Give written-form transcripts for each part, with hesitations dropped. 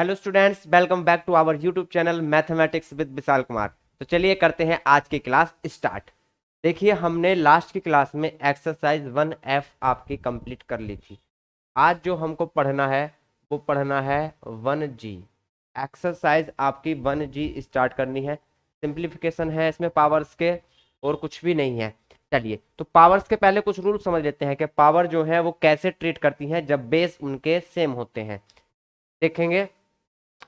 Hello students, welcome back to our YouTube channel mathematics with Vishal Kumar. तो चलिए करते हैं आज की क्लास स्टार्ट। देखिए, हमने लास्ट की क्लास में एक्सरसाइज 1F आपकी कंप्लीट कर ली थी। आज जो हमको पढ़ना है वो पढ़ना है 1G। एक्सरसाइज आपकी 1G स्टार्ट करनी है। सिंप्लीफिकेशन है इसमें पावर्स के, और कुछ भी नहीं है। चलिए, तो पावर्स के पहले कुछ रूल समझ लेते हैं कि पावर जो है वो कैसे ट्रीट करती हैं जब बेस उनके सेम होते हैं। देखेंगे,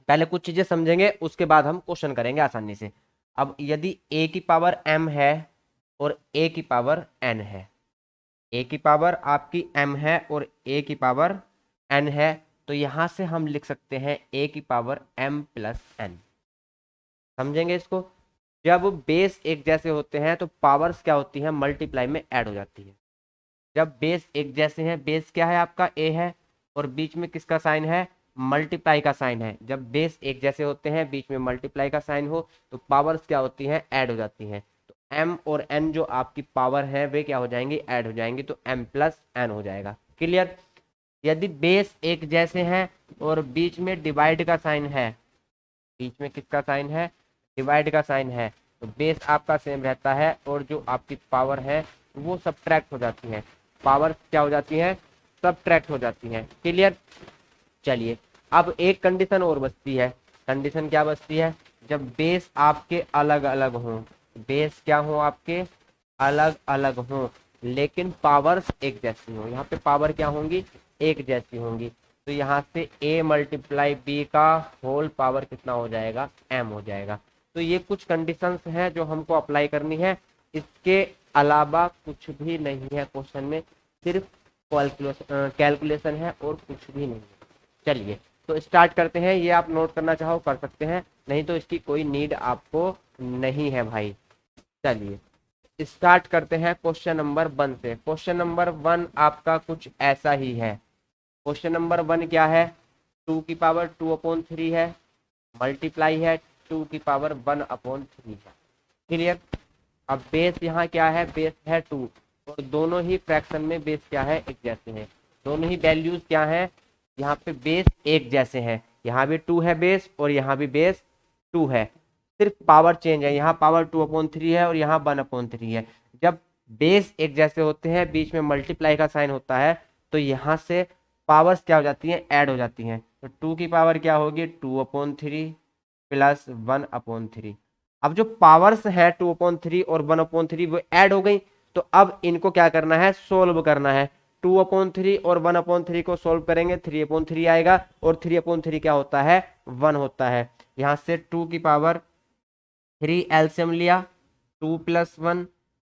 पहले कुछ चीजें समझेंगे, उसके बाद हम क्वेश्चन करेंगे आसानी से। अब यदि a की पावर m है और a की पावर n है, a की पावर आपकी m है और a की पावर n है, तो यहां से हम लिख सकते हैं a की पावर m प्लस n। समझेंगे इसको। जब बेस एक जैसे होते हैं तो पावर्स क्या होती हैं, मल्टीप्लाई में ऐड हो जाती है। जब बेस एक जैसे हैं, बेस क्या है आपका a है और बीच में किसका साइन है, मल्टीप्लाई का साइन है। जब बेस एक जैसे होते हैं, बीच में मल्टीप्लाई का साइन हो, तो पावर्स क्या होती हैं, ऐड हो जाती हैं। तो m और n जो आपकी पावर है वे क्या हो जाएंगी, ऐड हो जाएंगी, तो m प्लस n हो जाएगा। क्लियर। यदि बेस एक जैसे हैं और बीच में डिवाइड का साइन है, बीच में किसका साइन है, डिवाइड का साइन है, तो बेस आपका सेम रहता है और जो आपकी पावर है वो सब्ट्रैक्ट हो जाती है। पावर क्या हो जाती है, सब्ट्रैक्ट हो जाती है। क्लियर। चलिए, अब एक कंडीशन और बचती है। कंडीशन क्या बचती है, जब बेस आपके अलग अलग हों, बेस क्या हो आपके अलग अलग हों, लेकिन पावर्स एक जैसी हो। यहाँ पे पावर क्या होंगी, एक जैसी होंगी। तो यहाँ से a मल्टीप्लाई बी का होल पावर कितना हो जाएगा, m हो जाएगा। तो ये कुछ कंडीशंस हैं जो हमको अप्लाई करनी है। इसके अलावा कुछ भी नहीं है क्वेश्चन में, सिर्फ कैलकुलेशन है और कुछ भी नहीं है। चलिए, तो स्टार्ट करते हैं। ये आप नोट करना चाहो कर सकते हैं, नहीं तो इसकी कोई नीड आपको नहीं है भाई। चलिए स्टार्ट करते हैं क्वेश्चन नंबर 1 से। क्वेश्चन नंबर 1 आपका कुछ ऐसा ही है। क्वेश्चन नंबर 1 क्या है, 2 की पावर 2/3 है, मल्टीप्लाई है 2 की पावर 1/3 है। क्लियर। अब बेस यहाँ क्या है, बेस है 2, और दोनों ही फ्रैक्शन में बेस क्या है, एक जैसे हैं। दोनों ही वैल्यूज क्या है, यहाँ पे बेस एक जैसे हैं। यहाँ भी 2 है बेस और यहाँ भी बेस 2 है, सिर्फ पावर चेंज है। यहाँ पावर 2/3 है और यहाँ 1/3 है। जब बेस एक जैसे होते हैं, बीच में मल्टीप्लाई का साइन होता है, तो यहाँ से पावर्स क्या हो जाती हैं, ऐड हो जाती हैं। तो 2 की पावर क्या होगी, 2/3 प्लस 1/3। अब जो पावर्स है 2/3 और 1/3 वो ऐड हो गई, तो अब इनको क्या करना है, सोल्व करना है। 2/3 और 1/3 को सोल्व करेंगे, 3/3 आएगा, और 3/3 क्या होता है, 1 होता है। यहाँ से 2 की पावर 3 एलसीएम लिया, 2 प्लस 1,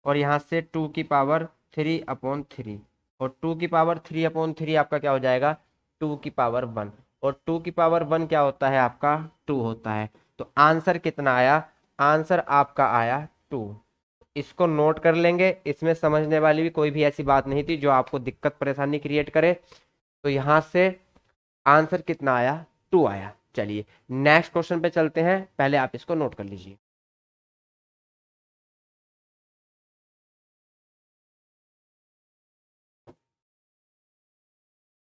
और यहाँ से 2 की पावर 3/3, और 2 की पावर 3/3 आपका क्या हो जाएगा, 2 की पावर 1, और 2 की पावर 1 क्या होता है आपका, 2 होता है। तो आंसर कितना आया, आंसर आपका आया 2। इसको नोट कर लेंगे, इसमें समझने वाली भी कोई भी ऐसी बात नहीं थी जो आपको दिक्कत परेशानी क्रिएट करे। तो यहाँ से आंसर कितना आया, 2 आया। चलिए नेक्स्ट क्वेश्चन पे चलते हैं, पहले आप इसको नोट कर लीजिए।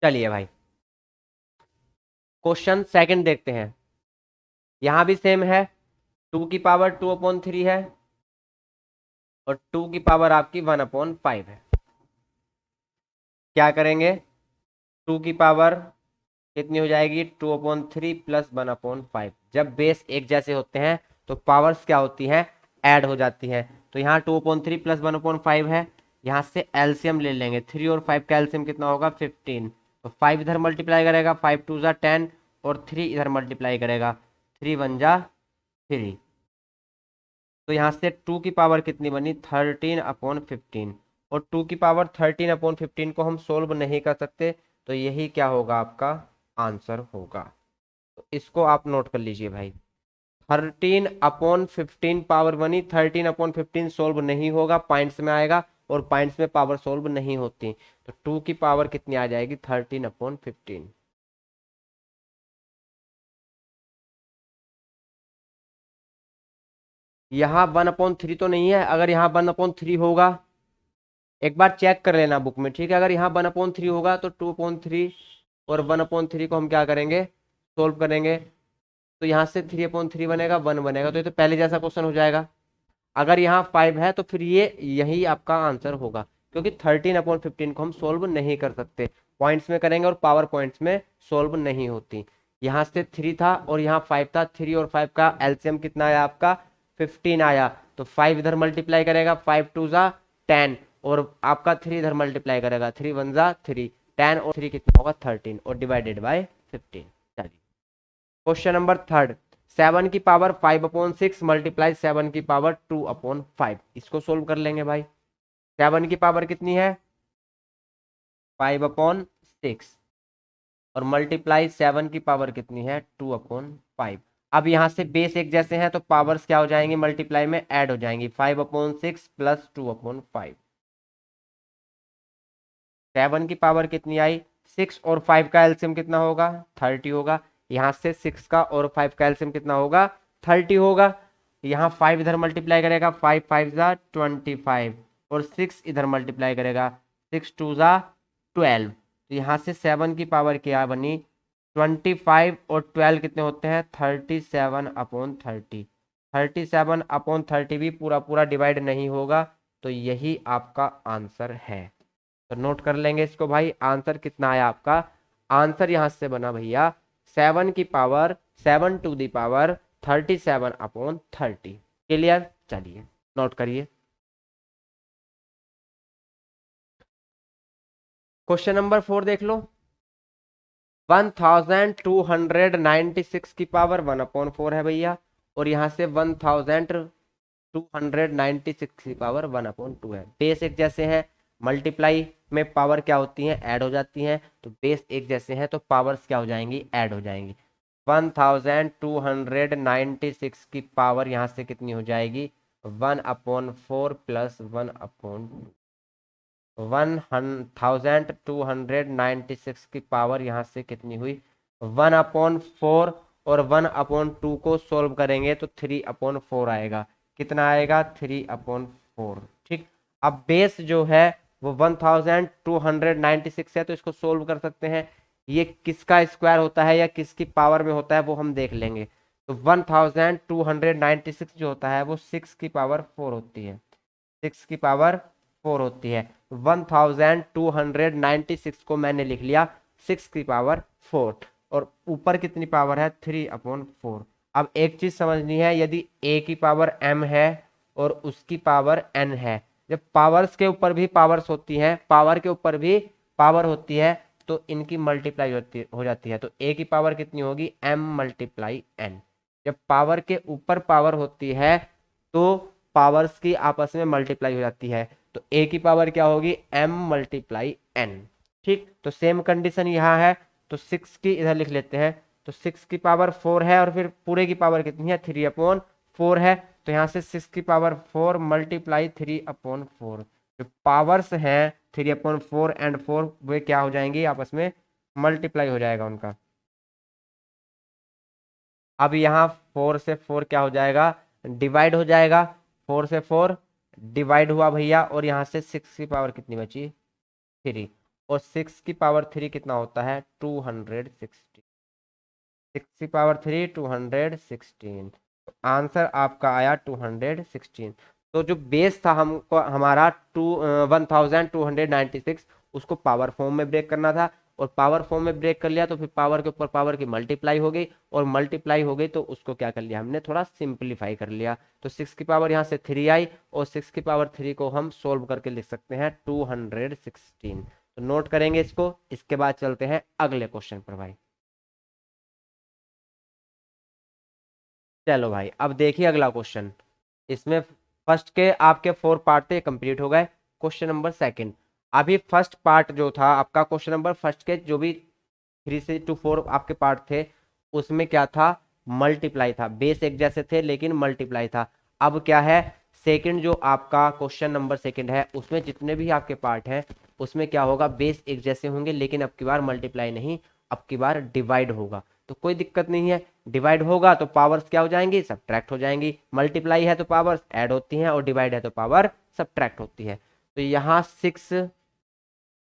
चलिए भाई, क्वेश्चन सेकंड देखते हैं। यहां भी सेम है, 2 की पावर 2/3 है और 2 की पावर आपकी 1/5 है। क्या करेंगे, 2 की पावर कितनी हो जाएगी, 2/3 प्लस 1/5। जब बेस एक जैसे होते हैं तो पावर्स क्या होती हैं, ऐड हो जाती हैं। तो यहाँ 2/3 प्लस 1/5 है, यहाँ से एलसीएम ले लेंगे। 3 और 5 का एलसीएम कितना होगा, 15। तो 5 इधर मल्टीप्लाई करेगा, 5 2 जा 10, और 3 इधर मल्टीप्लाई करेगा, 3 1 जा 3। तो यहाँ से 2 की पावर कितनी बनी, 13/15, और 2 की पावर 13/15 को हम सोल्व नहीं कर सकते, तो यही क्या होगा, आपका आंसर होगा। तो इसको आप नोट कर लीजिए भाई। 13/15 पावर बनी, 13/15 सोल्व नहीं होगा, पॉइंट्स में आएगा, और पॉइंट्स में पावर सोल्व नहीं होती। तो 2 की पावर कितनी आ जाएगी, 13/15। यहाँ 1/3 तो नहीं है। अगर यहाँ 1/3 होगा, एक बार चेक कर लेना बुक में, ठीक है। अगर यहाँ 1/3 होगा तो 2/3 और 1/3 को हम क्या करेंगे, सोल्व करेंगे तो यहाँ से 3/3 बनेगा, 1 बनेगा, तो ये तो पहले जैसा क्वेश्चन हो जाएगा। अगर यहाँ 5 है तो फिर ये यही आपका आंसर होगा, क्योंकि 13/15 को हम सोल्व नहीं कर सकते, पॉइंट्स में करेंगे और पावर पॉइंट्स में सोल्व नहीं होती। यहाँ से 3 था और यहाँ 5 था, 3 और 5 का एलसीएम कितना आया आपका 15 आया, तो 5 इधर मल्टीप्लाई करेगा, 5 2 जा 10, और आपका 3 इधर मल्टीप्लाई करेगा, 3 1 जा 3, 10 और 3 कितना होगा 13, और डिवाइडेड बाय 15। चलिए क्वेश्चन नंबर थर्ड, 7 की पावर 5/6 मल्टीप्लाई 7 की पावर 2/5, इसको सोल्व कर लेंगे भाई। 7 की पावर कितनी है 5/6 और मल्टीप्लाई 7 की पावर कितनी है 2/5। अब यहां से बेस एक जैसे हैं तो पावर्स क्या हो जाएंगी मल्टीप्लाई में ऐड हो जाएंगी, 5/6 प्लस 2/5। 7 की पावर कितनी आई 6 और 5 का एलसीएम कितना होगा 30 होगा, यहाँ से 6 का और 5 का एलसीएम कितना होगा 30 होगा। यहाँ 5 इधर मल्टीप्लाई करेगा, 5 5 जा 25, और 6 इधर मल्टीप्लाई करेगा, 6 2 जा 12, तो यहाँ से 7 की पावर क्या बनी 25 और 12 कितने होते हैं 37/30। 37/30 भी पूरा पूरा डिवाइड नहीं होगा, तो यही आपका आंसर है। तो नोट कर लेंगे इसको भाई, आंसर कितना आया आपका, आंसर यहां से बना भैया 7 की power 7 to the power 37/30। Clear, चलिए नोट करिए। क्वेश्चन नंबर 4 देख लो, 1296 की पावर 1/4 है भैया, और यहाँ से 1296 की पावर 1/2 है। बेस एक जैसे हैं, मल्टीप्लाई में पावर क्या होती है ऐड हो जाती हैं, तो बेस एक जैसे हैं तो पावर्स क्या हो जाएंगी ऐड हो जाएंगी। 1296 की पावर यहाँ से कितनी हो जाएगी 1/4 प्लस 1/2। 1296 की पावर यहाँ से कितनी हुई 1/4, और 1/2 को सोल्व करेंगे तो 3/4 आएगा, कितना आएगा 3/4। ठीक, अब बेस जो है वो 1296 है, तो इसको सोल्व कर सकते हैं। ये किसका स्क्वायर होता है या किसकी पावर में होता है वो हम देख लेंगे। तो 1296 जो होता है वो 6 की पावर 4 होती है, 6 की पावर 4 होती है। 1296 को मैंने लिख लिया 6 की पावर 4, और ऊपर कितनी पावर है 3/4। अब एक चीज समझनी है, यदि a की पावर m है और उसकी पावर n है, जब पावर्स के ऊपर भी पावर्स होती हैं, पावर के ऊपर भी पावर होती है, तो इनकी मल्टीप्लाई हो जाती है। तो a की पावर कितनी होगी m मल्टीप्लाई n। जब पावर के ऊपर पावर होती है तो पावर्स की आपस में मल्टीप्लाई हो जाती है, तो a की पावर क्या होगी m मल्टीप्लाई n। ठीक, तो सेम कंडीशन यहाँ है, तो 6 की इधर लिख लेते हैं, तो 6 की पावर 4 है और फिर पूरे की पावर कितनी है 3/4 है, तो यहाँ से 6 की पावर 4 मल्टीप्लाई 3/4। जो पावर्स हैं 3/4 एंड 4 वे क्या हो जाएंगी आपस में मल्टीप्लाई हो जाएगा उनका। अब यहाँ 4 से 4 क्या हो जाएगा डिवाइड हो जाएगा, 4 से 4 डिवाइड हुआ भैया, और यहाँ से 6 की पावर कितनी बची 3, और 6 की पावर 3 कितना होता है 216, 6 की पावर 3 216, तो आंसर आपका आया 216। तो जो बेस था हमको हमारा 1296 उसको पावर फॉर्म में ब्रेक करना था, और पावर फॉर्म में ब्रेक कर लिया तो फिर पावर के ऊपर पावर की मल्टीप्लाई हो गई, और मल्टीप्लाई हो गई तो उसको क्या कर लिया हमने थोड़ा सिंप्लीफाई कर लिया, तो 6 की पावर यहाँ से 3 आई, और 6 की पावर 3 को हम सोल्व करके लिख सकते हैं 216। तो नोट करेंगे इसको, इसके बाद चलते हैं अगले क्वेश्चन पर भाई। चलो भाई अब देखिए अगला क्वेश्चन, इसमें फर्स्ट के आपके 4 पार्ट थे कंप्लीट हो गए। क्वेश्चन नंबर सेकंड, अभी फर्स्ट पार्ट जो था आपका क्वेश्चन नंबर फर्स्ट के जो भी 3 से 4 आपके पार्ट थे उसमें क्या था मल्टीप्लाई था, बेस एक जैसे थे लेकिन मल्टीप्लाई था। अब क्या है सेकंड जो आपका क्वेश्चन नंबर सेकंड है उसमें जितने भी आपके पार्ट हैं उसमें क्या होगा बेस एक जैसे होंगे, लेकिन अब की बार मल्टीप्लाई नहीं, अब की बार डिवाइड होगा। तो कोई दिक्कत नहीं है, डिवाइड होगा तो पावर्स क्या हो जाएंगी सब्ट्रैक्ट हो जाएंगी, मल्टीप्लाई है तो पावर्स ऐड होती हैं और डिवाइड है तो पावर सब्ट्रैक्ट होती है। तो यहाँ 6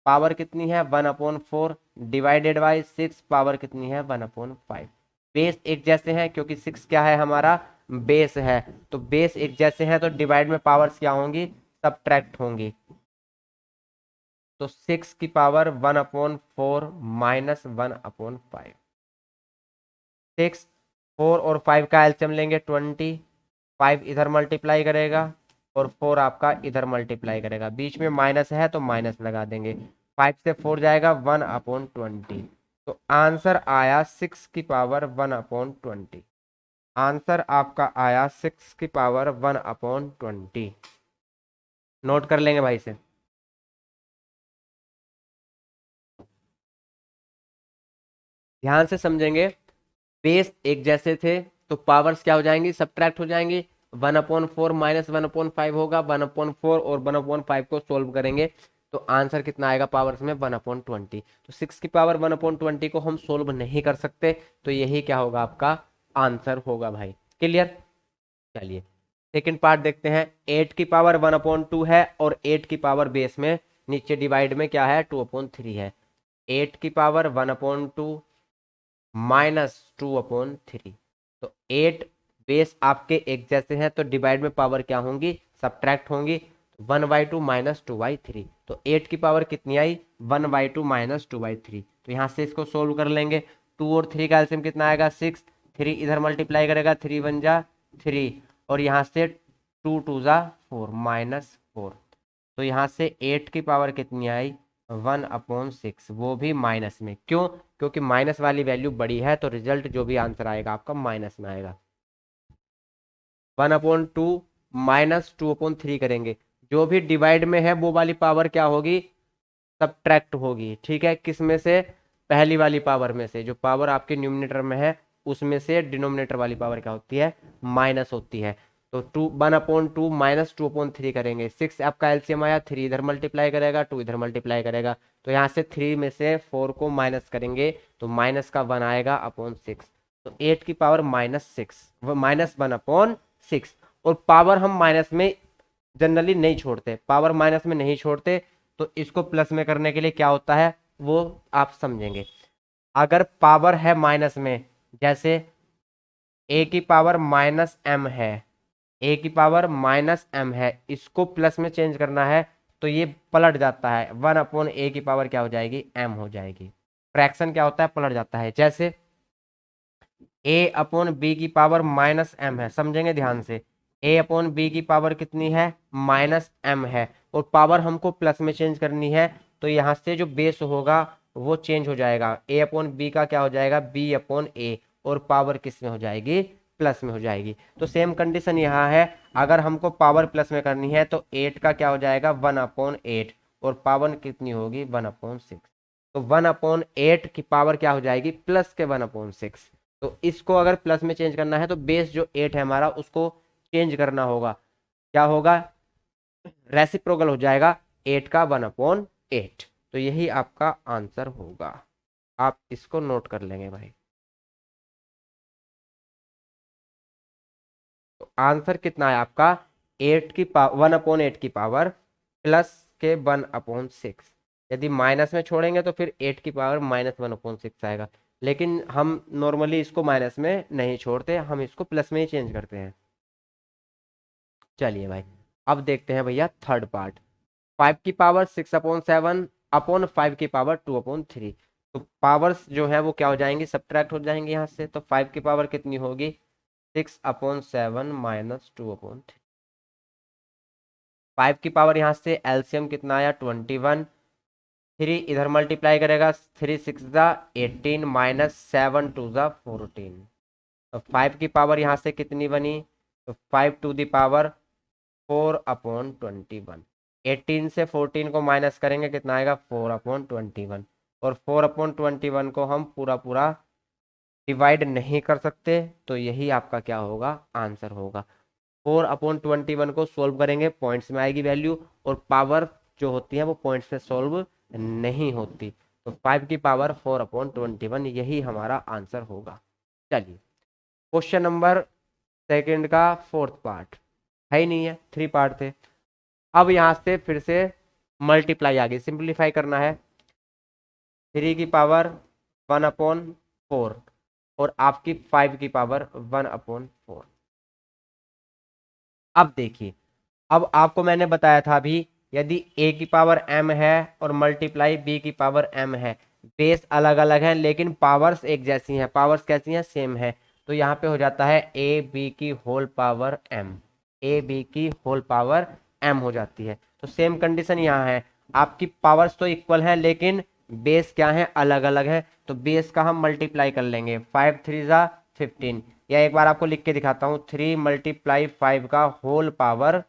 पावर कितनी है 1/4 डिवाइडेड बाई 6 पावर कितनी है 1/5। बेस एक जैसे हैं क्योंकि 6 क्या है हमारा बेस है, तो बेस एक जैसे हैं तो डिवाइड में पावर्स क्या होंगी, सब्ट्रैक्ट होंगी। तो 6 की पावर 1/4 माइनस 1/5। 6, 4 और 5 का एलसीएम लेंगे 20, 5 इधर मल्टीप्लाई करेगा और 4 आपका इधर मल्टीप्लाई करेगा, बीच में माइनस है तो माइनस लगा देंगे। 5 से 4 जाएगा 1/20। तो आंसर आया 6 की पावर 1/20। आंसर आपका आया 6 की पावर 1/20। नोट कर लेंगे भाई से। ध्यान से समझेंगे, बेस एक जैसे थे तो पावर्स क्या हो जाएंगी, सब्ट्रैक्ट हो जाएंगी। 1/4 माइनस 1/5 होगा, 1/4 और 1/5 को सोल्व करेंगे तो आंसर कितना आएगा पावर्स में 1/20। तो 6 की पावर 1/20 को हम सोल्व नहीं कर सकते, तो यही क्या होगा आपका आंसर होगा भाई। क्लियर। चलिए सेकंड पार्ट देखते हैं। 8 की पावर 1/2 है और 8 की पावर बेस में नीचे डिवाइड में क्या है 2/3 है। 8 की पावर 1/2 -2/3। तो 8 बेस आपके एक जैसे हैं तो डिवाइड में पावर क्या होंगी, सब्ट्रैक्ट होंगी। 1/2 -2/3, तो 8 की पावर कितनी आई 1/2 -2/3। तो यहाँ से इसको सोल्व कर लेंगे। 2 और 3 का एलसीएम कितना आएगा 6, 3 इधर मल्टीप्लाई करेगा 3 1 जा 3 और यहाँ से 2 2 जा 4 -4। तो यहाँ से 8 की पावर कितनी आई 1/6, वो भी माइनस में। क्यों, क्योंकि माइनस वाली वैल्यू बड़ी है तो रिजल्ट जो भी आंसर आएगा आपका माइनस में आएगा। 1/2 -2/3 करेंगे, जो भी डिवाइड में है वो वाली पावर क्या होगी, सब्ट्रैक्ट होगी। ठीक है, किस में से, पहली वाली पावर में से, जो पावर आपके न्यूमिनेटर में है उसमें से डिनोमिनेटर वाली पावर क्या होती है, माइनस होती है। तो 1/2 -2/3 करेंगे। 6 आपका एलसीएम आया, 3 इधर मल्टीप्लाई करेगा 2 इधर मल्टीप्लाई करेगा, तो यहाँ से 3 में से 4 को माइनस करेंगे तो माइनस का 1 आएगा अपॉन 6। तो 8 की पावर -6 वो -1/6। और पावर हम माइनस में जनरली नहीं छोड़ते, पावर माइनस में नहीं छोड़ते, तो इसको प्लस में करने के लिए क्या होता है वो आप समझेंगे। अगर पावर है माइनस में, जैसे ए की पावर -m है, ए की पावर -m है, इसको प्लस में चेंज करना है तो ये पलट जाता है, 1/a की पावर क्या हो जाएगी m हो जाएगी। फ्रैक्शन क्या होता है, पलट जाता है। जैसे a/b की पावर -m है, समझेंगे ध्यान से। a/b की पावर कितनी है -m है और पावर हमको प्लस में चेंज करनी है, तो यहाँ से जो बेस होगा वो चेंज हो जाएगा। a/b का क्या हो जाएगा b/a और पावर किस में हो जाएगी, प्लस में हो जाएगी। तो सेम कंडीशन यहाँ है, अगर हमको पावर प्लस में करनी है तो 8 का क्या हो जाएगा 1/8 और पावर कितनी होगी 1/6। तो 1/8 की पावर क्या हो जाएगी प्लस के 1/6। तो इसको अगर प्लस में चेंज करना है तो बेस जो 8 है हमारा उसको चेंज करना होगा, क्या होगा, रेसिप्रोकल हो जाएगा 8 का 1/8। तो यही आपका आंसर होगा, आप इसको नोट कर लेंगे भाई। तो आंसर कितना है आपका 8 की पावर 1/8 की पावर प्लस के 1/6। यदि माइनस में छोड़ेंगे तो फिर 8 की पावर -1/6 आएगा, लेकिन हम नॉर्मली इसको माइनस में नहीं छोड़ते, हम इसको प्लस में ही चेंज करते हैं। चलिए भाई अब देखते हैं भैया थर्ड पार्ट। 5 की पावर 6/7 अपॉन 5 की पावर 2/3। तो पावर्स जो है वो क्या हो जाएंगी, सब्ट्रैक्ट हो जाएंगे यहाँ से। तो 5 की पावर कितनी होगी 6/7 -2/3। 5 की पावर यहाँ से एलसीएम कितना आया 21, 3 इधर मल्टीप्लाई करेगा 3 6 जा 18 -7 2 जा 14। तो 5 की पावर यहाँ से कितनी बनी, तो 5 टू द पावर 4/21। 18 से 14 को माइनस करेंगे कितना आएगा 4/21, और 4/21 को हम पूरा पूरा डिवाइड नहीं कर सकते, तो यही आपका क्या होगा आंसर होगा। 4/21 को सोल्व करेंगे पॉइंट्स में आएगी वैल्यू, और पावर जो होती है वो पॉइंट्स में सोल्व नहीं होती। तो 5 की पावर 4/21 यही हमारा आंसर होगा। चलिए क्वेश्चन नंबर सेकंड का फोर्थ पार्ट है ही नहीं है, 3 पार्ट थे। अब यहाँ से फिर से मल्टीप्लाई आगे सिंप्लीफाई करना है। 3 की पावर 1/4 और आपकी 5 की पावर 1/4। अब देखिए, अब आपको मैंने बताया था अभी, यदि a की पावर m है और मल्टीप्लाई b की पावर m है, बेस अलग अलग है लेकिन पावर्स एक जैसी हैं, पावर्स कैसी हैं, सेम है, तो यहाँ पे हो जाता है a b की whole power m, a b की होल पावर m हो जाती है। तो सेम कंडीशन यहाँ है, आपकी पावर्स तो इक्वल है लेकिन बेस क्या है, अलग अलग है, तो बेस का हम मल्टीप्लाई कर लेंगे, 5 3 जा 15, या एक बार आपको लिख के दिखाता हूँ, 3 × 5 का होल पावर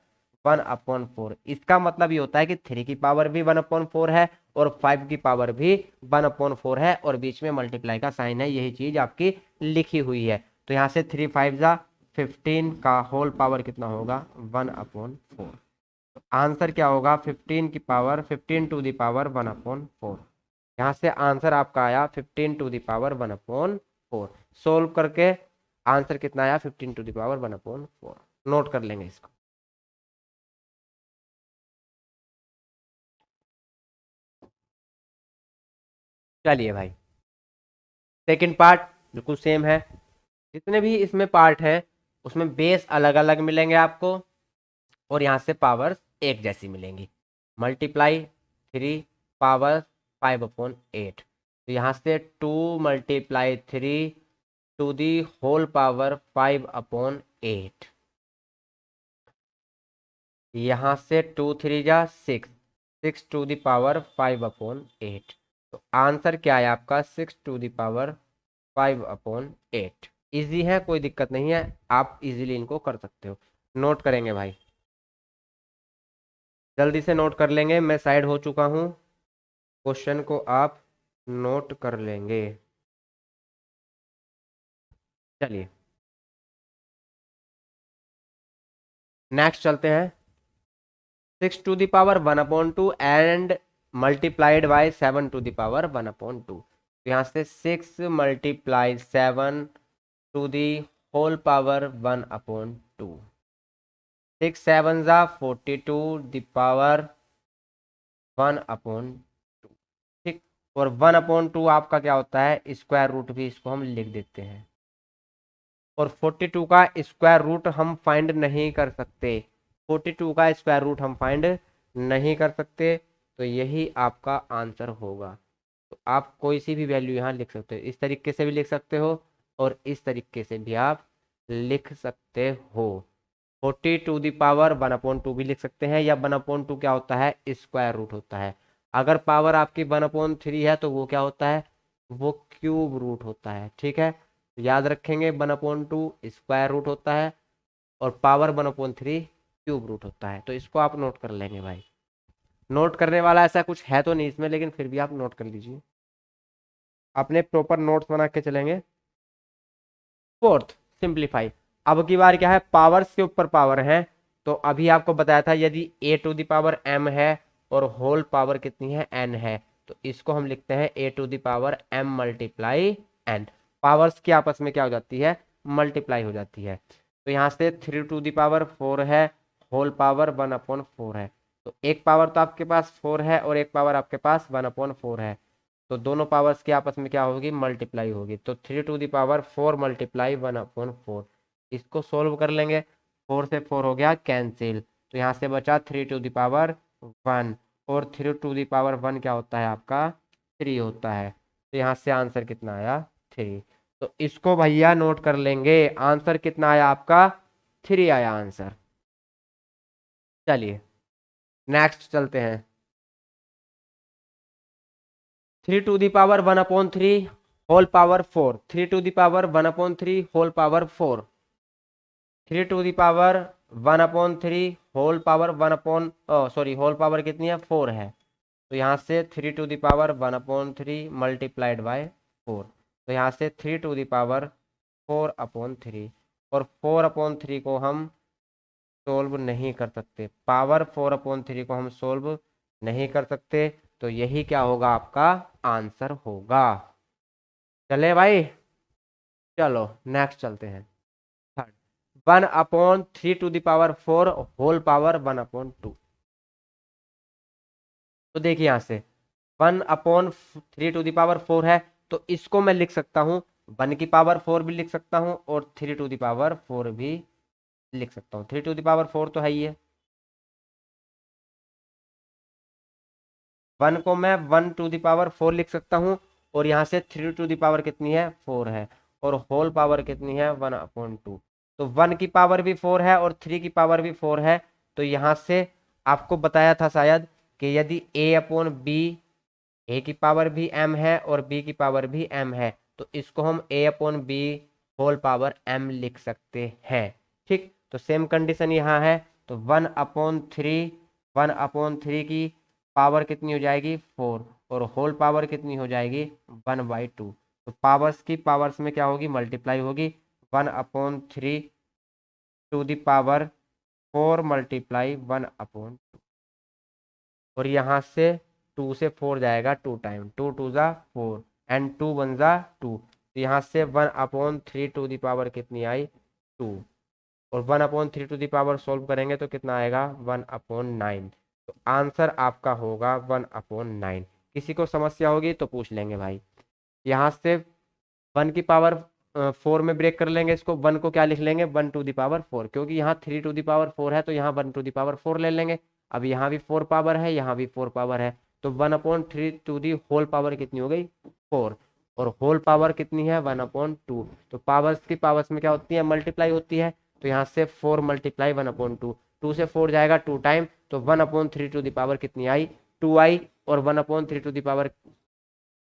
1/4। इसका मतलब ये होता है कि 3 की पावर भी 1/4 है और 5 की पावर भी 1/4 है और बीच में मल्टीप्लाई का साइन है, यही चीज आपकी लिखी हुई है। तो यहाँ से 3 5 जा 15 का होल पावर कितना होगा, 1/4। तो आंसर क्या होगा, 15 की पावर 15 टू द पावर 1/4। यहाँ से आंसर आपका आया 15 टू द पावर 1/4। सोल्व करके आंसर कितना आया, 15 टू द पावर 1/4। नोट कर लेंगे इसको। चलिए भाई, सेकंड पार्ट बिल्कुल सेम है, जितने भी इसमें पार्ट हैं उसमें बेस अलग अलग मिलेंगे आपको और यहाँ से पावर्स एक जैसी मिलेंगी। मल्टीप्लाई 3 पावर 5/8, तो यहाँ से 2 × 3 टू दी होल पावर 5/8, यहाँ से 2 3 जा 6, 6 टू दी पावर 5/8। तो आंसर क्या है आपका, 6 टू दी पावर 5/8। इजी है, कोई दिक्कत नहीं है, आप इजीली इनको कर सकते हो। नोट करेंगे भाई, जल्दी से नोट कर लेंगे, मैं साइड हो चुका हूँ, क्वेश्चन को आप नोट कर लेंगे। चलिए नेक्स्ट चलते हैं। 6 to the power 1/2 and multiplied by 7 to the power 1/2, तो यहाँ से 6 × 7 टू दी होल पावर 1/2, 6 7 जा 42 दी पावर 1/2। ठीक, और 1/2 आपका क्या होता है, स्क्वायर रूट भी, इसको हम लिख देते हैं। और 42 का स्क्वायर रूट हम फाइंड नहीं कर सकते, 42 का स्क्वायर रूट हम फाइंड नहीं कर सकते, तो यही आपका आंसर होगा। तो आप कोई सी भी वैल्यू यहाँ लिख सकते हो, इस तरीके से भी लिख सकते हो और इस तरीके से भी आप लिख सकते हो। 40 टू दी पावर 1/2 भी लिख सकते हैं, या 1/2 क्या होता है, स्क्वायर रूट होता है। अगर पावर आपकी 1/3 है तो वो क्या होता है, वो क्यूब रूट होता है। ठीक है, तो याद रखेंगे 1/2 स्क्वायर रूट होता है और पावर 1/3 क्यूब रूट होता है। तो इसको आप नोट कर लेंगे भाई। नोट करने वाला ऐसा कुछ है तो नहीं इसमें, लेकिन फिर भी आप नोट कर लीजिए, अपने प्रॉपर नोट्स बना के चलेंगे। Fourth, simplify. अब की बार क्या है, पावर्स के ऊपर पावर है, तो अभी आपको बताया था यदि a to the power m है और होल पावर कितनी है, n है, तो इसको हम लिखते हैं a to the power m multiply n। Powers की आपस में क्या हो जाती है, मल्टीप्लाई हो जाती है। तो यहाँ से 3 टू द पावर 4 है, होल पावर 1/4 है, तो एक पावर तो आपके पास 4 है और एक पावर आपके पास 1/4 है, तो दोनों पावर्स की आपस में क्या होगी, मल्टीप्लाई होगी। तो 3 टू दी पावर 4 मल्टीप्लाई 1/4, इसको सोल्व कर लेंगे, 4 से 4 हो गया कैंसिल, तो यहाँ से बचा 3 टू दी पावर 1, और 3 टू दी पावर 1 क्या होता है आपका, 3 होता है। तो यहाँ से आंसर कितना आया, 3। तो इसको भैया नोट कर लेंगे, आंसर कितना आया आपका, 3 आया आंसर। चलिए नेक्स्ट चलते हैं। 3 to the power 1/3 whole power 4, 3 to the power 1/3 whole power 4, 3 to the power 1/3 whole power 1 sorry whole power कितनी है, 4 है, तो यहाँ से 3 to the power 1/3 multiplied by 4, तो यहाँ से 3 टू दी पावर 4/3, और 4/3 को हम सोल्व नहीं कर सकते, पावर 4/3 को हम सोल्व नहीं कर सकते, तो यही क्या होगा, आपका आंसर होगा। चले भाई, चलो नेक्स्ट चलते हैं। Third, 1/3 to the power 4 whole power 1/2, तो देखिए यहाँ से 1/3 टू द पावर 4 है, तो इसको मैं लिख सकता हूँ 1 की पावर 4 भी लिख सकता हूँ और 3 टू द पावर 4 भी लिख सकता हूँ। 3 टू द पावर 4 तो है ही है। 1 को मैं 1 टू द पावर 4 लिख सकता हूँ और यहाँ से 3 टू द पावर कितनी है, 4 है, और होल पावर कितनी है, 1/2। तो 1 की पावर भी 4 है और 3 की पावर भी 4 है। तो यहाँ से आपको बताया था शायद कि यदि a/b, a की पावर भी m है और b की पावर भी m है, तो इसको हम a/b होल पावर m लिख सकते हैं। ठीक, तो सेम कंडीशन यहाँ है। तो 1/3, 1/3 की पावर कितनी हो जाएगी, 4, और होल पावर कितनी हो जाएगी, 1/2। तो पावर्स की पावर्स में क्या होगी, मल्टीप्लाई होगी। 1/3 टू द पावर 4 मल्टीप्लाई 1/2, और यहाँ से 2 से 4 जाएगा 2 टाइम, 2 2 जा 4 एंड 2 1 जा 2। तो यहाँ से 1/3 टू द पावर कितनी आई, 2, और 1/3 टू द पावर सोल्व करेंगे तो कितना आएगा, 1/9। तो आंसर आपका होगा 1/9। किसी को समस्या होगी तो पूछ लेंगे भाई। यहाँ से 1 की पावर 4 में ब्रेक कर लेंगे इसको, 1 को क्या लिख लेंगे, 1 टू द पावर 4, क्योंकि यहाँ 3 टू द पावर 4 है तो यहाँ 1 टू द पावर 4 ले लेंगे। अब यहाँ भी 4 पावर है, यहाँ भी 4 पावर है, तो 1/3 टू दी होल पावर कितनी हो गई, 4, और होल पावर कितनी है, 1/2। तो पावर्स की पावर्स में क्या होती है, मल्टीप्लाई होती है। तो यहाँ से 4 मल्टीप्लाई 1/2, 2 से 4 जाएगा 2 टाइम, तो 1/3 टू द पावर कितनी आई, 2 आई, और 1/3 टू द पावर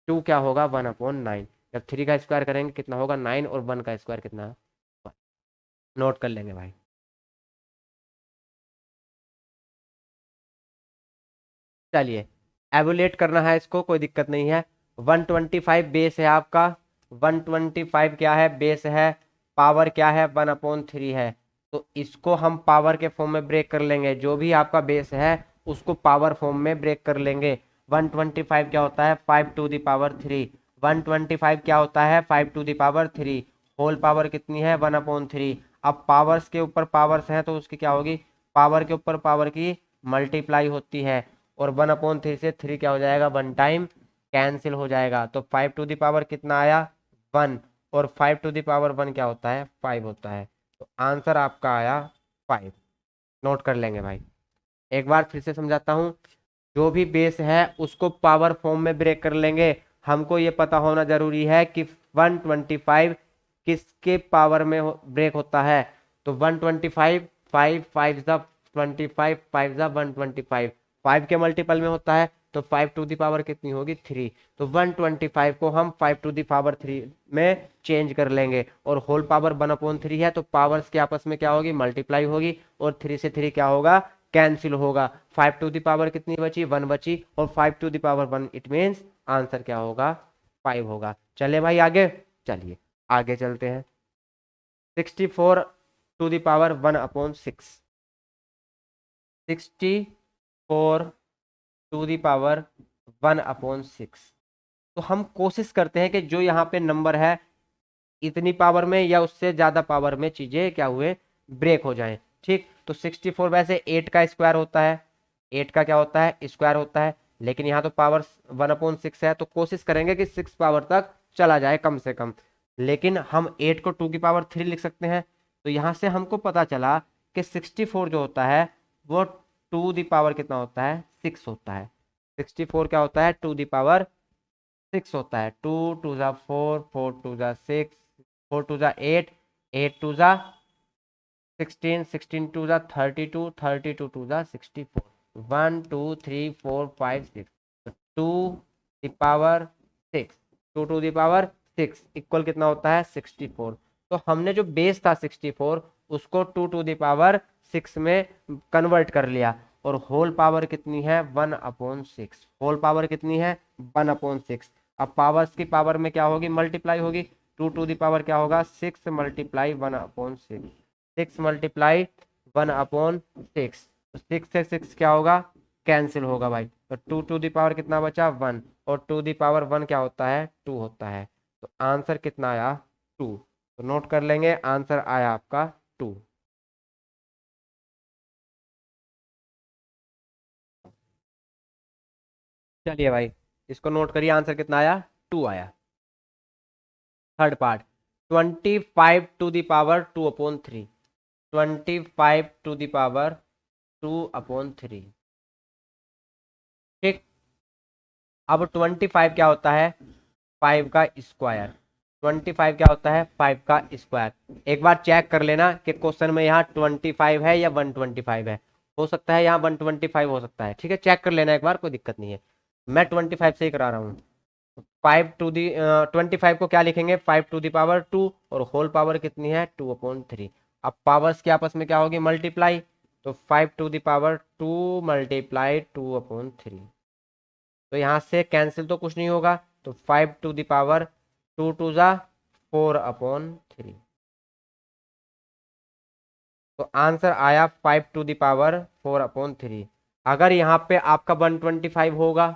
2 क्या होगा, 1/9। जब 3 का स्क्वायर करेंगे कितना होगा, 9, और 1 का स्क्वायर कितना है, नोट कर लेंगे भाई। चलिए एवुलेट करना है इसको, कोई दिक्कत नहीं है। 125 बेस है आपका, 125 क्या है, बेस है, पावर क्या है, 1/3 है। तो इसको हम पावर के फॉर्म में ब्रेक कर लेंगे, जो भी आपका बेस है उसको पावर फॉर्म में ब्रेक कर लेंगे। 125 क्या होता है, 5 टू द पावर 3। 125 क्या होता है, 5 to the power 3। Whole power कितनी है, 1/3। अब पावर्स के ऊपर पावर्स हैं तो उसकी क्या होगी, पावर के ऊपर पावर की मल्टीप्लाई होती है, और 1/3 से 3 क्या हो जाएगा, 1 टाइम कैंसिल हो जाएगा। तो 5 टू द पावर कितना आया, 1, और 5 टू द पावर 1 क्या होता है, 5 होता है। तो आंसर आपका आया 5। नोट कर लेंगे भाई। एक बार फिर से समझाता हूँ, जो भी बेस है उसको पावर फॉर्म में ब्रेक कर लेंगे। हमको ये पता होना जरूरी है कि 125 किसके पावर में ब्रेक होता है। तो 125, 5 5 जा 25, 5 जा 125, 5 के मल्टीपल में होता है, तो 5 टू दी पावर कितनी होगी, 3। तो 125 को हम 5 टू दी पावर 3 में चेंज कर लेंगे, और होल पावर 1/3 है, तो पावर्स के आपस में क्या होगी, मल्टीप्लाई होगी, और 3 से 3 क्या होगा, कैंसिल होगा। 5 टू द पावर कितनी बची, 1 बची, और 5 to the power 1, it means answer क्या होगा, 5 होगा। चले भाई आगे, चलिए आगे चलते हैं। 64 to the power 1/6, 64 to the power 1/6। तो हम कोशिश करते हैं कि जो यहाँ पे नंबर है इतनी पावर में या उससे ज्यादा पावर में चीजें क्या हुए, ब्रेक हो जाएं। ठीक, तो 64 वैसे 8 का स्क्वायर होता है, 8 का क्या होता है, स्क्वायर होता है, लेकिन यहाँ तो पावर 1/6 है, तो कोशिश करेंगे कि 6 पावर तक चला जाए कम से कम। लेकिन हम 8 को 2 की पावर 3 लिख सकते हैं। तो यहाँ से हमको पता चला कि 64 जो होता है वो 2 दी पावर कितना होता है, 6 होता है। 64 क्या होता है, 2 दी पावर 6 होता है। 2 2 जा 4, 4 2 जा 6, 4 2 जा 8, 8 2 जा 16, 16 2 जा 32, 32 2 जा 64, 1 2 3 4 5 6, 2 the power 6, 2 to the power 6 equal कितना होता है, 64। तो हमने जो बेस था 64 उसको 2 टू द पावर 6 में कन्वर्ट कर लिया, और होल पावर कितनी है, 1/6। होल पावर कितनी है, 1/6। अब पावर्स की पावर में क्या होगी, मल्टीप्लाई होगी। 2 टू दी पावर क्या होगा, 6 मल्टीप्लाई 1/6, 6 मल्टीप्लाई 1/6। 6 से 6 क्या होगा, कैंसिल होगा भाई। तो 2 टू दी पावर कितना बचा, 1, और 2 दी पावर 1 क्या होता है, 2 होता है। तो आंसर कितना आया, 2। तो नोट कर लेंगे, आंसर आया आपका 2। चलिए भाई इसको नोट करिए, आंसर कितना आया, 2 आया। Third part 25 to the power 2/3, 25 to the power 2/3। ठीक, अब 25 क्या होता है, 5 का स्क्वायर। 25 क्या होता है, 5 का स्क्वायर। एक बार चेक कर लेना कि क्वेश्चन में यहाँ 25 है या 125 है। हो सकता है यहाँ 125 हो सकता है, ठीक है, चेक कर लेना एक बार, कोई दिक्कत नहीं है। मैं 25 से ही करा रहा हूँ। 25 को क्या लिखेंगे, 5 टू द पावर 2, और होल पावर कितनी है, 2/3। अब पावर्स की आपस में क्या होगी, मल्टीप्लाई। तो 5 टू द पावर 2 मल्टीप्लाई 2/3। तो यहाँ से कैंसिल तो कुछ नहीं होगा, तो 5 टू द पावर 2 2 जा 4/3। तो आंसर आया 5 टू द पावर 4/3। अगर यहाँ पे आपका 125 होगा,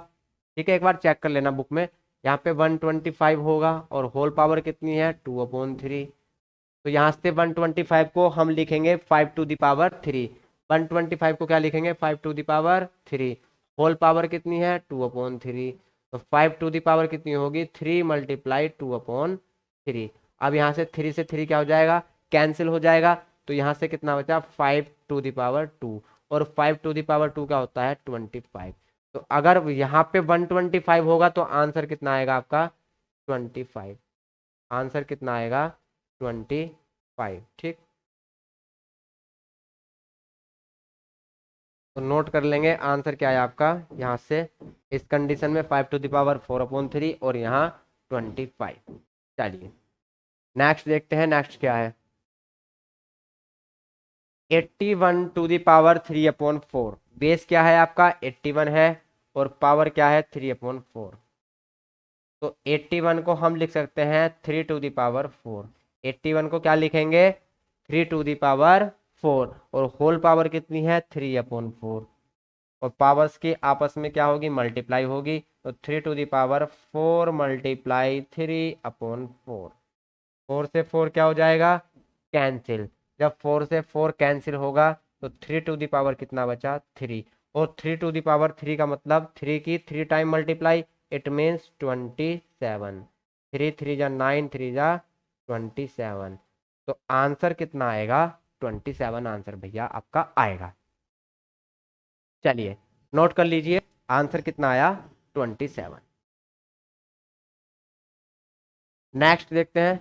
ठीक है, एक बार चेक कर लेना बुक में, यहाँ पे 125 होगा और होल पावर कितनी है, 2/3। तो यहाँ से 125 को हम लिखेंगे 5 टू द पावर 3। 125 को क्या लिखेंगे, 5 to the power 3। Whole power कितनी है, 2/3। तो 5 टू द पावर कितनी होगी, 3 मल्टीप्लाई 2/3। अब यहाँ से 3 से 3 क्या हो जाएगा, कैंसिल हो जाएगा। तो यहाँ से कितना बचा, 5 टू द पावर 2। और 5 टू द पावर 2 क्या होता है, 25। तो अगर यहाँ पे 125 होगा तो आंसर कितना आएगा आपका, 25। आंसर कितना आएगा, 25। ठीक, तो नोट कर लेंगे आंसर क्या है आपका यहाँ से, इस कंडीशन में 5 टू द पावर 4/3 और यहाँ 25। चलिए नेक्स्ट देखते हैं, नेक्स्ट क्या है, 81 टू द पावर 3/4। बेस क्या है आपका, 81 है, और पावर क्या है, 3/4। तो 81 को हम लिख सकते हैं 3 टू द पावर 4। 81 को क्या लिखेंगे, 3 टू द पावर 4, और होल पावर कितनी है, 3/4। और पावर्स की आपस में क्या होगी, मल्टीप्लाई होगी। तो 3 टू द पावर 4 मल्टीप्लाई 3/4। 4 से 4 क्या हो जाएगा, कैंसिल। जब 4 से 4 कैंसिल होगा तो 3 टू द पावर कितना बचा, 3। और 3 टू द पावर 3 का मतलब 3 की 3 टाइम मल्टीप्लाई, इट मीन्स 27। 3 3 जा 9, 3 जा 27। तो आंसर कितना आएगा, 27 आंसर भैया आपका आएगा। चलिए नोट कर लीजिए, आंसर कितना आया, 27। नेक्स्ट देखते हैं,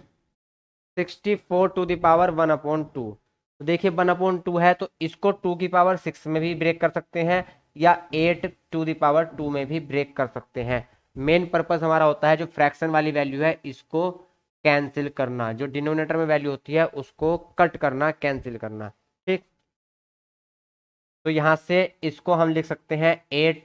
64 टू द पावर 1/2। तो देखिए 1/2 है, तो इसको 2 की पावर 6 में भी ब्रेक कर सकते हैं, या 8 टू द पावर 2 में भी ब्रेक कर सकते हैं। मेन पर्पस हमारा होता है जो फ्रैक्शन वाली वैल्यू है इसको कैंसिल करना, जो डिनोमिनेटर में वैल्यू होती है उसको कट करना, कैंसिल करना। ठीक, तो यहाँ से इसको हम लिख सकते हैं 8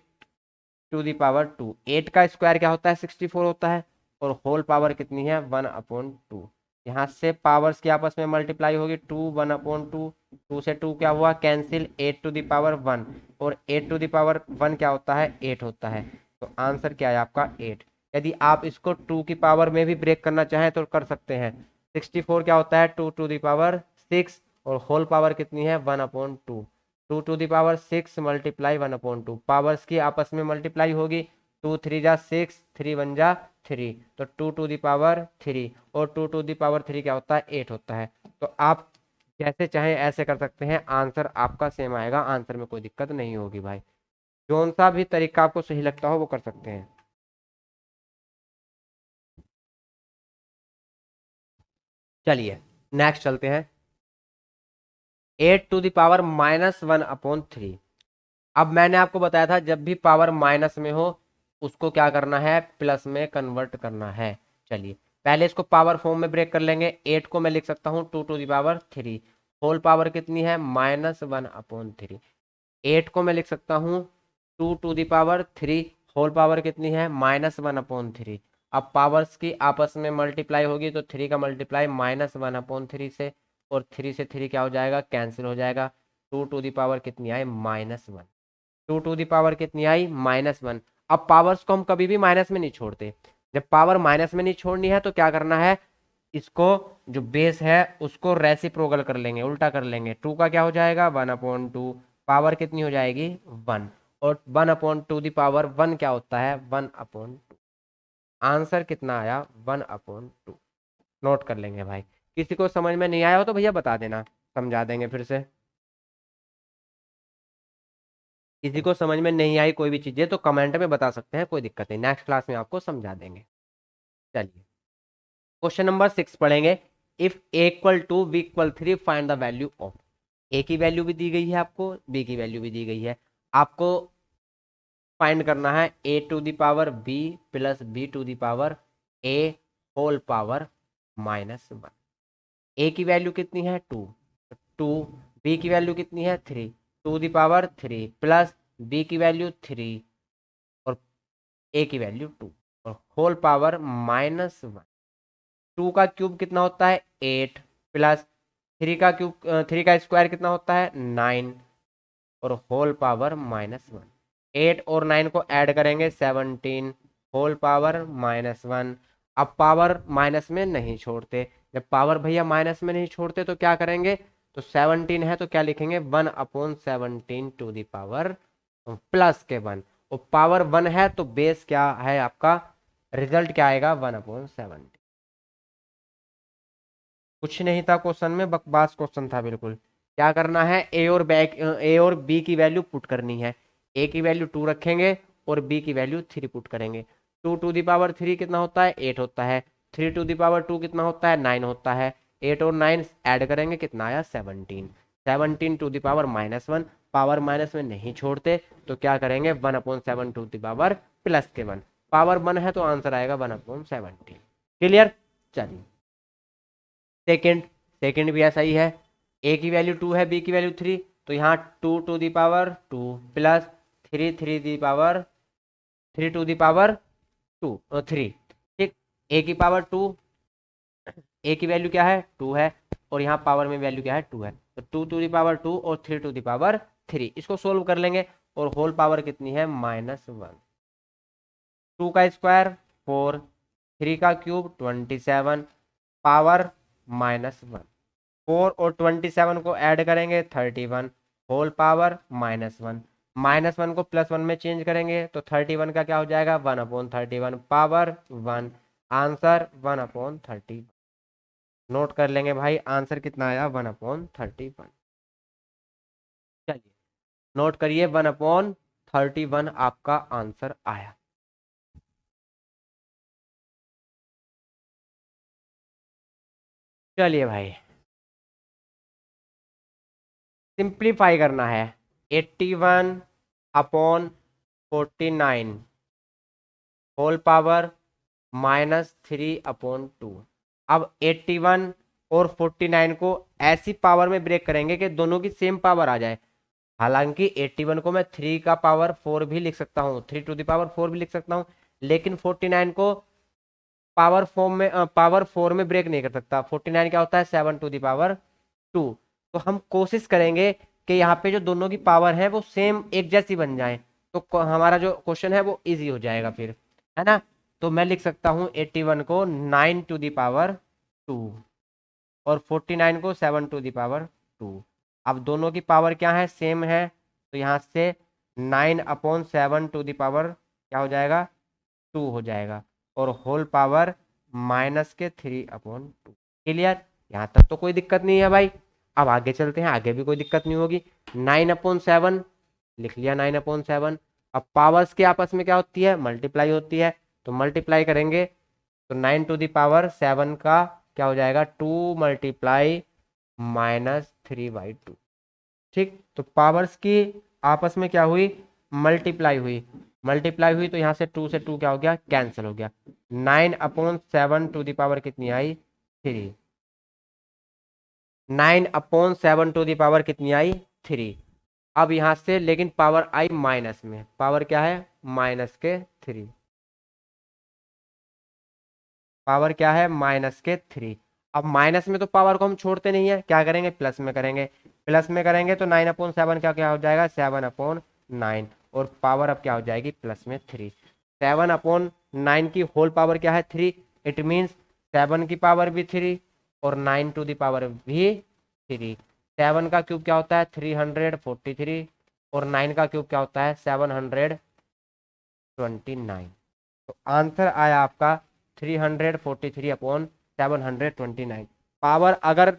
टू द पावर 2। 8 का स्क्वायर क्या होता है, 64 होता है, और होल पावर कितनी है, 1/2। यहाँ से पावर्स की आपस में मल्टीप्लाई होगी, 2 1/2। 2 से 2 क्या हुआ, कैंसिल, 8 टू द पावर 1, और 8 टू द पावर 1 क्या होता है, 8 होता है। तो आंसर क्या है आपका, 8। यदि आप इसको 2 की पावर में भी ब्रेक करना चाहें तो कर सकते हैं। 64 क्या होता है, 2 टू द पावर 6, और होल पावर कितनी है, 1/2। 2 to the power 6 multiply 1/2, powers की आपस में मल्टीप्लाई होगी। 2 3 जा 6, 3 1 जा 3, तो 2 टू द पावर 3, और 2 टू द पावर 3 क्या होता है, 8 होता है। तो आप जैसे चाहें ऐसे कर सकते हैं, आंसर आपका सेम आएगा, आंसर में कोई दिक्कत नहीं होगी भाई। कौन सा भी तरीका आपको सही लगता हो वो कर सकते हैं। चलिए नेक्स्ट चलते हैं, 8 टू द पावर -1/3। अब मैंने आपको बताया था जब भी पावर माइनस में हो उसको क्या करना है, प्लस में कन्वर्ट करना है। चलिए पहले इसको पावर फॉर्म में ब्रेक कर लेंगे। 8 को मैं लिख सकता हूँ 2 to the power 3, whole power कितनी है, -1/3। 8 को मैं लिख सकता हूँ 2 to the power 3, whole power कितनी है, -1/3। अब पावर्स की आपस में मल्टीप्लाई होगी, तो 3 का मल्टीप्लाई -1/3 से, और 3 से 3 क्या हो जाएगा, कैंसिल हो जाएगा। 2 टू द पावर कितनी आए, -1। 2 टू द पावर कितनी आई, -1। अब पावर्स को हम कभी भी माइनस में नहीं छोड़ते। जब पावर माइनस में नहीं छोड़नी है तो क्या करना है, इसको जो बेस है उसको रेसिप्रोकल कर लेंगे, उल्टा कर लेंगे। 2 का क्या हो जाएगा, 1/2। पावर कितनी हो जाएगी, 1, और 1/2 क्या होता है, 1/2। आंसर कितना आया, 1/2। नोट कर लेंगे भाई। किसी को समझ में नहीं आया हो तो भैया बता देना, समझा देंगे फिर से। किसी को समझ में नहीं आई कोई भी चीजें तो कमेंट में बता सकते हैं, कोई दिक्कत नहीं, नेक्स्ट क्लास में आपको समझा देंगे। चलिए क्वेश्चन नंबर 6 पढ़ेंगे। If A equal to B equal 3 find the value of. A की वैल्यू भी दी गई है आपको, बी की वैल्यू भी दी गई है। आपको फाइंड करना है A to the power B plus B to the power A whole power -1। A की वैल्यू कितनी है 2, 2। बी की वैल्यू कितनी है 3, 2 दी पावर 3 प्लस बी की वैल्यू 3 और ए की वैल्यू 2 और होल पावर -1। 2 का क्यूब कितना होता है 8 प्लस 3 का क्यूब 3 का स्क्वायर कितना होता है 9 और होल पावर -1। 8 और 9 को ऐड करेंगे 17 होल पावर -1। अब पावर माइनस में नहीं छोड़ते, जब पावर भैया माइनस में नहीं छोड़ते तो क्या करेंगे, तो 17 है तो क्या लिखेंगे 1/17 टू दी पावर प्लस के 1। और पावर 1 है तो बेस क्या है आपका, रिजल्ट क्या आएगा 1/17। कुछ नहीं था क्वेश्चन में, बकवास क्वेश्चन था बिल्कुल। क्या करना है, ए और बी की वैल्यू पुट करनी है। ए की वैल्यू 2 रखेंगे और बी की वैल्यू 3 पुट करेंगे। 2 टू दी पावर 3 कितना होता है 8 होता है, 3 टू दी पावर 2 कितना होता है 9 होता है। 8 और 9 ऐड करेंगे कितना आया 17, 17 टू दी पावर -1। पावर माइनस में नहीं छोड़ते तो क्या करेंगे 1/7 टू दी पावर प्लस के 1। पावर 1 है तो आंसर आएगा 1/17। क्लियर। चलिए सेकेंड, सेकेंड भी ऐसा ही है। ए की वैल्यू 2 है, बी की वैल्यू 3, तो यहाँ 2 to the power 2 plus 3 to the power 3। ठीक, ए की पावर 2, ए की वैल्यू क्या है 2 है और यहाँ पावर में वैल्यू क्या है 2 है, तो 2 टू दी पावर 2 और 3 टू दी पावर 3 इसको सोल्व कर लेंगे और होल पावर कितनी है -1। 2 का स्क्वायर 4, 3 का क्यूब 27 पावर -1। 4 और 27 को ऐड करेंगे 31 होल पावर -1। -1 को +1 में चेंज करेंगे तो 31 का क्या हो जाएगा 1/31 पावर 1। आंसर 1/30। नोट कर लेंगे भाई, आंसर कितना आया 1/31। चलिए नोट करिए 1/31 आपका आंसर आया। चलिए भाई सिंप्लीफाई करना है। 81/49 होल पावर -3/2। अब 81 और 49 को ऐसी पावर में ब्रेक करेंगे कि दोनों की सेम पावर आ जाए। हालांकि 81 को मैं 3 का पावर 4 भी लिख सकता हूँ, 3 टू द पावर 4 भी लिख सकता हूँ, लेकिन 49 को पावर 4 में ब्रेक नहीं कर सकता। 49 क्या होता है 7 टू द पावर 2। तो हम कोशिश करेंगे कि यहाँ पे जो दोनों की पावर है वो सेम एक जैसी बन जाए, तो हमारा जो क्वेश्चन है वो इजी हो जाएगा फिर, है ना। तो मैं लिख सकता हूँ 81 को 9 टू द पावर 2 और 49 को 7 टू द पावर 2। अब दोनों की पावर क्या है सेम है, तो यहाँ से 9/7 टू द पावर क्या हो जाएगा 2 हो जाएगा और होल पावर -3/2। क्लियर, यहाँ तक तो कोई दिक्कत नहीं है भाई। अब आगे चलते हैं, आगे भी कोई दिक्कत नहीं होगी। 9/7 लिख लिया 9/7। अब पावर्स के आपस में क्या होती है मल्टीप्लाई होती है, तो मल्टीप्लाई करेंगे तो 9 टू द पावर 7 का क्या हो जाएगा 2 मल्टीप्लाई -3/2। ठीक, तो पावर्स की आपस में क्या हुई मल्टीप्लाई हुई, मल्टीप्लाई हुई तो यहाँ से 2 से 2 क्या हो गया कैंसिल हो गया। 9/7 टू द पावर कितनी आई 3, 9/7 टू द पावर कितनी आई 3। अब यहाँ से लेकिन पावर आई माइनस में, पावर क्या है -3, पावर क्या है -3। अब माइनस में तो पावर को हम छोड़ते नहीं है, क्या करेंगे प्लस में करेंगे, प्लस में करेंगे तो 9/7 का क्या हो जाएगा 7/9 और पावर अब क्या हो जाएगी +3। 7/9 की होल पावर क्या है 3, इट मीन्स 7 की पावर भी 3 और 9 टू द पावर भी 3। 7 का क्यूब क्या होता है 343 और 9 का क्यूब क्या होता है 729। तो आंसर आया आपका 343/9। 729। पावर अगर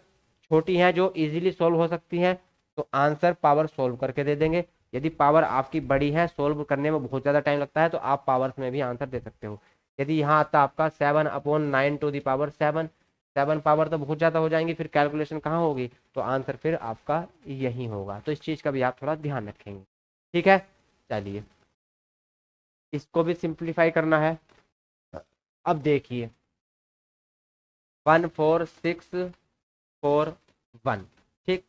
छोटी हैं जो इजीली सोल्व हो सकती हैं तो आंसर पावर सोल्व करके दे देंगे। यदि पावर आपकी बड़ी है, सोल्व करने में बहुत ज़्यादा टाइम लगता है, तो आप पावर्स में भी आंसर दे सकते हो। यदि यहाँ आता आपका 7/9 7 पावर तो बहुत ज़्यादा हो जाएंगी, फिर कैलकुलेशन कहाँ होगी, तो आंसर फिर आपका यही होगा। तो इस चीज़ का भी आप थोड़ा ध्यान रखेंगे, ठीक है। चलिए इसको भी सिंप्लीफाई करना है। अब देखिए 14641, ठीक।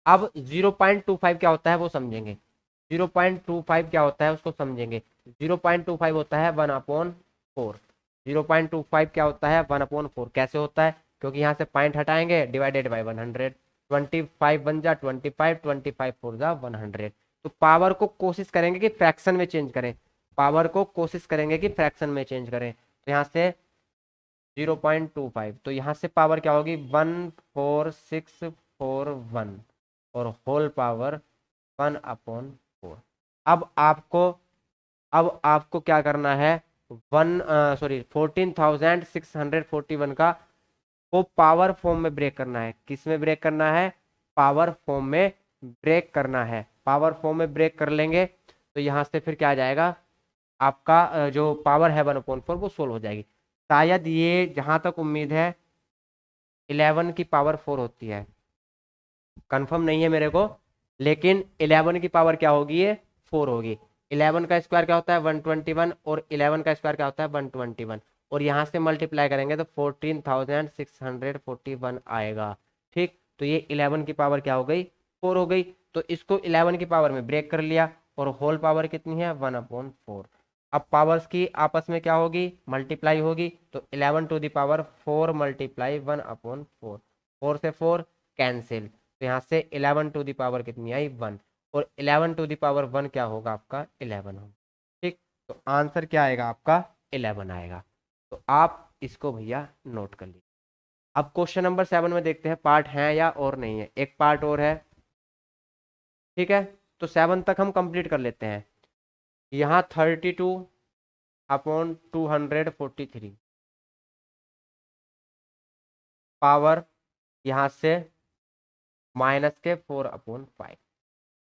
अब 0.25 क्या होता है वो समझेंगे। 0.25 क्या होता है उसको समझेंगे। 0.25 होता है 1/4। 0.25 क्या होता है 1/4। कैसे होता है, क्योंकि यहाँ से पॉइंट हटाएंगे, डिवाइडेड बाई 100। 25 बन जा 25, 25 4 जा 100। तो पावर को कोशिश करेंगे कि फ्रैक्शन में चेंज करें, पावर को कोशिश करेंगे कि फ्रैक्शन में चेंज करें। तो यहाँ से 0.25, तो यहाँ से पावर क्या होगी 14641 और होल पावर 1/4। अब आपको अब आपको क्या करना है, 14,641 का को पावर फॉर्म में ब्रेक करना है। किस में ब्रेक करना है, पावर फॉर्म में ब्रेक करना है। पावर फॉर्म में ब्रेक कर लेंगे तो यहाँ से फिर क्या आ जाएगा, आपका जो पावर है 1/4 वो सोल्व हो जाएगी। शायद ये जहां तक उम्मीद है 11 की पावर 4 होती है, कंफर्म नहीं है मेरे को, लेकिन 11 की पावर क्या होगी, ये 4 होगी। 11 का स्क्वायर क्या होता है 121, और 11 का स्क्वायर क्या होता है 121, और यहाँ से मल्टीप्लाई करेंगे तो 14,641 आएगा, ठीक। तो ये 11 की पावर क्या हो गई 4 हो गई। तो इसको 11 की पावर में ब्रेक कर लिया, और होल पावर कितनी है 1/4। अब पावर्स की आपस में क्या होगी, मल्टीप्लाई होगी। तो 11 टू द पावर 4 मल्टीप्लाई 1/4, 4 से 4 कैंसिल, तो यहाँ से 11 टू द पावर कितनी आई 1, और 11 टू द पावर 1 क्या होगा आपका 11 होगा, ठीक। तो आंसर क्या आएगा आपका 11 आएगा। तो आप इसको भैया नोट कर लीजिए। अब क्वेश्चन नंबर 7 में देखते हैं पार्ट है या और नहीं है। एक पार्ट और है, ठीक है। तो 7 तक हम कंप्लीट कर लेते हैं। यहाँ 32/243 पावर यहाँ से -4/5,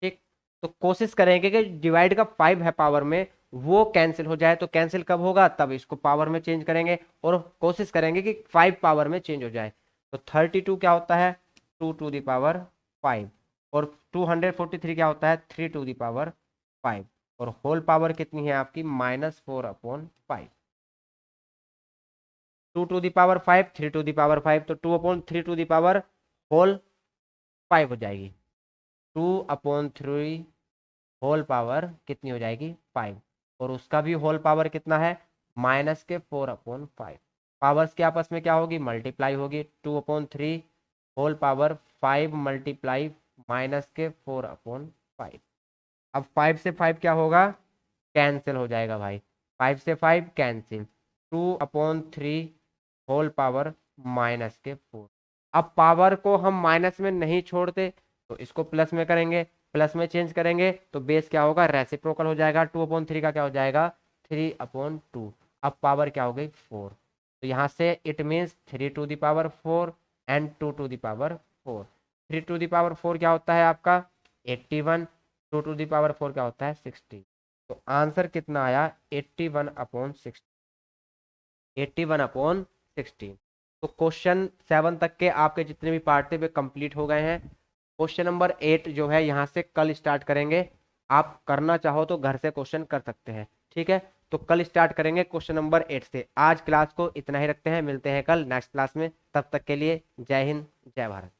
ठीक। तो कोशिश करेंगे कि डिवाइड का 5 है पावर में वो कैंसिल हो जाए। तो कैंसिल कब होगा, तब इसको पावर में चेंज करेंगे, और कोशिश करेंगे कि 5 पावर में चेंज हो जाए। तो 32 क्या होता है 2 टू द पावर 5, और 243 क्या होता है 3 टू द पावर 5, और होल पावर कितनी है आपकी -4/5। 2 to the power 5, 3 to the power 5, तो 2/3 होल 5 हो जाएगी। 2/3 होल पावर कितनी हो जाएगी 5, और उसका भी होल पावर कितना है -4/5। पावर्स के आपस में क्या होगी, मल्टीप्लाई होगी। 2/3 होल पावर 5 मल्टीप्लाई -4/5। अब 5 से 5 क्या होगा, कैंसिल हो जाएगा भाई, 5 से 5 कैंसिल। 2/3 whole power -4। अब पावर को हम माइनस में नहीं छोड़ते, तो इसको प्लस में करेंगे, प्लस में चेंज करेंगे तो बेस क्या होगा रेसिप्रोकल हो जाएगा। 2/3 का क्या हो जाएगा 3/2। अब पावर क्या हो गई 4, तो यहाँ से it means 3 to the power 4 and 2 to the power 4। 3 to the power 4 क्या होता है आपका 81, 2 टू द पावर 4 क्या होता है 60। तो आंसर कितना आया 81/60, 81/60। तो क्वेश्चन 7 तक के आपके जितने भी पार्ट थे वे कंप्लीट हो गए हैं। क्वेश्चन नंबर 8 जो है यहाँ से कल स्टार्ट करेंगे। आप करना चाहो तो घर से क्वेश्चन कर सकते हैं, ठीक है। तो कल स्टार्ट करेंगे क्वेश्चन नंबर 8 से। आज क्लास को इतना ही रखते हैं, मिलते हैं कल नेक्स्ट क्लास में। तब तक के लिए जय हिंद जय भारत।